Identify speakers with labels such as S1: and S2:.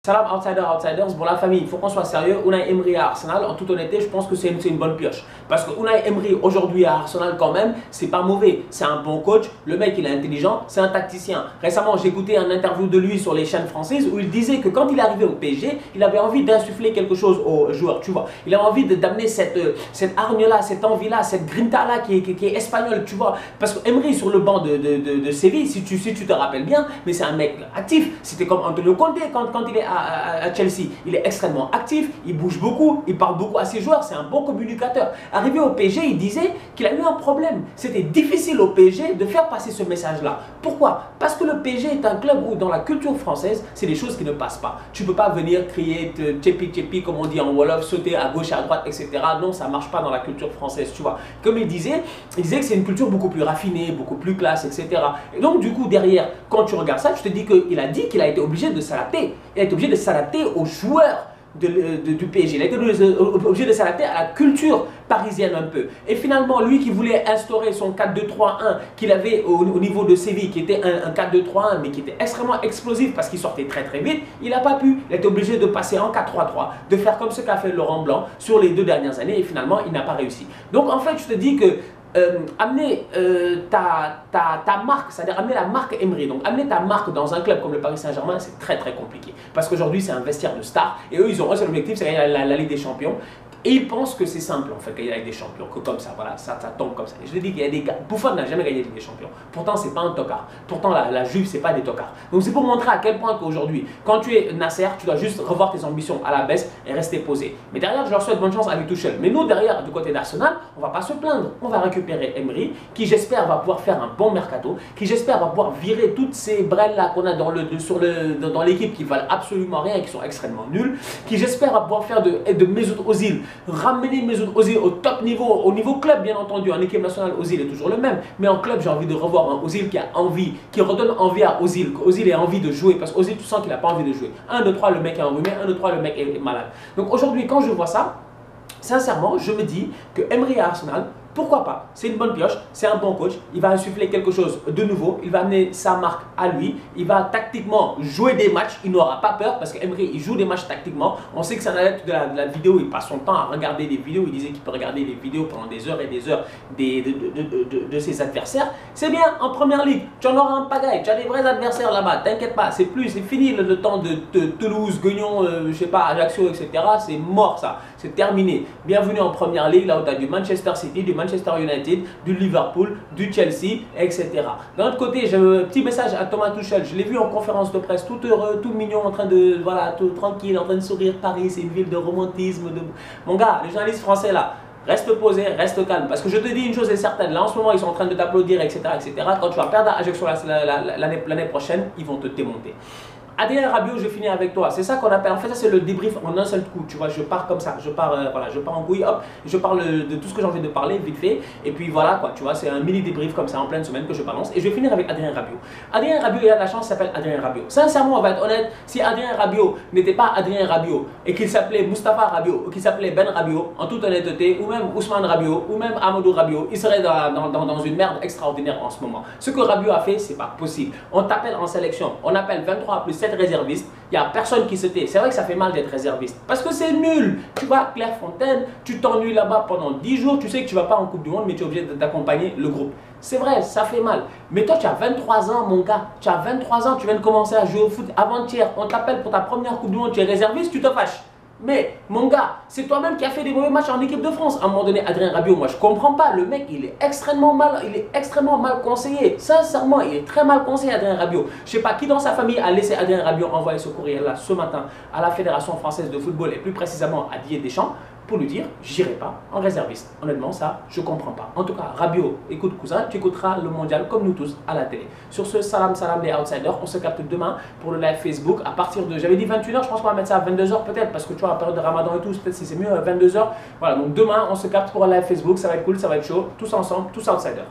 S1: Salam outsiders, pour la famille, il faut qu'on soit sérieux. Unai Emery à Arsenal, en toute honnêteté, je pense que c'est une bonne pioche. Parce que Unai Emery aujourd'hui à Arsenal quand même, c'est pas mauvais. C'est un bon coach, le mec il est intelligent, c'est un tacticien. Récemment, j'ai écouté un interview de lui sur les chaînes françaises où il disait que quand il est arrivé au PSG, il avait envie d'insuffler quelque chose aux joueurs, tu vois. Il avait envie d'amener cette hargne-là, cette envie-là, cette grinta-là qui est espagnole, tu vois. Parce que Emery sur le banc de Séville, si tu te rappelles bien, mais c'est un mec actif. C'était comme Antonio Conte quand il est à Chelsea. Il est extrêmement actif, il bouge beaucoup, il parle beaucoup à ses joueurs, c'est un bon communicateur. Arrivé au PSG, il disait qu'il a eu un problème. C'était difficile au PSG de faire passer ce message-là. Pourquoi? Parce que le PSG est un club où dans la culture française, c'est des choses qui ne passent pas. Tu ne peux pas venir crier tchepi tchepi comme on dit en Wolof, sauter à gauche, à droite, etc. Non, ça ne marche pas dans la culture française, tu vois. Comme il disait que c'est une culture beaucoup plus raffinée, beaucoup plus classe, etc. Et donc du coup, derrière, quand tu regardes ça, tu te dis qu'il a dit qu'il a été obligé de s'adapter. Il a été obligé de s'adapter aux joueurs du PSG. Il a été obligé de s'adapter à la culture parisienne un peu. Et finalement, lui qui voulait instaurer son 4-2-3-1 qu'il avait au niveau de Séville, qui était un 4-2-3-1, mais qui était extrêmement explosif parce qu'il sortait très très vite, il n'a pas pu. Il a été obligé de passer en 4-3-3, de faire comme ce qu'a fait Laurent Blanc sur les 2 dernières années et finalement, il n'a pas réussi. Donc en fait, je te dis que amener ta marque, c'est-à-dire amener la marque Emery, donc amener ta marque dans un club comme le Paris Saint-Germain, c'est très très compliqué. Parce qu'aujourd'hui, c'est un vestiaire de stars et eux, ils ont un seul objectif, c'est gagner la Ligue des Champions. Et ils pensent que c'est simple en fait, gagner avec des champions, que comme ça, voilà, ça tombe comme ça. Et je te dis qu'il y a des gars, Buffon n'a jamais gagné avec des champions. Pourtant, c'est pas un tocard. Pourtant, la Juve, c'est pas des tocards. Donc, c'est pour montrer à quel point qu'aujourd'hui, quand tu es Nasser, tu dois juste revoir tes ambitions à la baisse et rester posé. Mais derrière, je leur souhaite bonne chance avec Tuchel. Mais nous, derrière, du côté d'Arsenal, on va pas se plaindre. On va récupérer Emery, qui j'espère va pouvoir faire un bon mercato, qui j'espère va pouvoir virer toutes ces brels-là qu'on a dans l'équipe qui valent absolument rien et qui sont extrêmement nuls, qui j'espère va pouvoir faire de Mesut Ozil, ramener Mesut Ozil au top niveau, au niveau club bien entendu. En équipe nationale, Ozil est toujours le même. Mais en club, j'ai envie de revoir un Ozil qui a envie, qui redonne envie à Ozil. Ozil a envie de jouer parce qu'Ozil, tu sens qu'il n'a pas envie de jouer. 1, 2, 3, le mec est enrhumé. 1, 2, 3, le mec est malade. Donc aujourd'hui, quand je vois ça, sincèrement, je me dis que Emery à Arsenal, pourquoi pas? C'est une bonne pioche, c'est un bon coach, il va insuffler quelque chose de nouveau, il va amener sa marque à lui, il va tactiquement jouer des matchs, il n'aura pas peur parce qu'Emery il joue des matchs tactiquement. On sait que c'est un adepte de la vidéo, il passe son temps à regarder des vidéos, il disait qu'il peut regarder des vidéos pendant des heures et des heures de ses adversaires. C'est bien en première ligue, tu en auras un pagaille, tu as des vrais adversaires là-bas, t'inquiète pas, c'est fini le temps de Toulouse, Guignon, je sais pas, Ajaccio, etc. C'est mort ça, c'est terminé. Bienvenue en première ligue, là où tu as du Manchester City, du Manchester United, du Liverpool, du Chelsea, etc. D'un autre côté, j'ai un petit message à Thomas Tuchel. Je l'ai vu en conférence de presse, tout heureux, tout mignon, en train de, voilà, tout tranquille, en train de sourire. Paris, c'est une ville de romantisme. Mon gars, les journalistes français là, reste posé, reste calme. Parce que je te dis une chose est certaine, là en ce moment, ils sont en train de t'applaudir, etc., etc. Quand tu vas perdre à Ajaccio l'année prochaine, ils vont te démonter. Adrien Rabiot, je finis avec toi. C'est ça qu'on appelle, en fait, ça c'est le débrief en un seul coup. Tu vois, je pars comme ça, je pars en couille, hop, je parle de tout ce que j'ai envie de parler, vite fait. Et puis voilà, quoi, tu vois, c'est un mini débrief comme ça en pleine semaine que je balance. Et je vais finir avec Adrien Rabiot. Adrien Rabiot, il a de la chance, il s'appelle Adrien Rabiot. Sincèrement, on va être honnête, si Adrien Rabiot n'était pas Adrien Rabiot et qu'il s'appelait Moustapha Rabiot ou qu'il s'appelait Ben Rabiot, en toute honnêteté, ou même Ousmane Rabiot, ou même Amadou Rabiot, il serait dans une merde extraordinaire en ce moment. Ce que Rabiot a fait, c'est pas possible. On t'appelle en sélection, on appelle 23 plus 7 réservistes. Il n'y a personne qui se tait. C'est vrai que ça fait mal d'être réserviste. Parce que c'est nul. Tu vas à Clairefontaine, tu t'ennuies là-bas pendant 10 jours, tu sais que tu ne vas pas en Coupe du Monde, mais tu es obligé d'accompagner le groupe. C'est vrai, ça fait mal. Mais toi, tu as 23 ans, mon gars. Tu as 23 ans, tu viens de commencer à jouer au foot avant-hier. On t'appelle pour ta première Coupe du Monde, tu es réserviste, tu te fâches. Mais mon gars, c'est toi-même qui as fait des mauvais matchs en équipe de France. À un moment donné, Adrien Rabiot, moi je comprends pas. Le mec, il est extrêmement mal conseillé. Sincèrement, il est très mal conseillé, Adrien Rabiot. Je sais pas qui dans sa famille a laissé Adrien Rabiot envoyer ce courrier-là ce matin à la Fédération française de football et plus précisément à Didier Deschamps pour lui dire, j'irai pas en réserviste. Honnêtement, ça, je comprends pas. En tout cas, Rabiot, écoute cousin, tu écouteras le mondial comme nous tous à la télé. Sur ce, salam les outsiders, on se capte demain pour le live Facebook à partir de, j'avais dit 21h, je pense qu'on va mettre ça à 22h peut-être parce que tu vois, la période de Ramadan et tout, peut-être si c'est mieux 22h. Voilà, donc demain, on se capte pour un live Facebook, ça va être cool, ça va être chaud, tous ensemble, tous outsiders.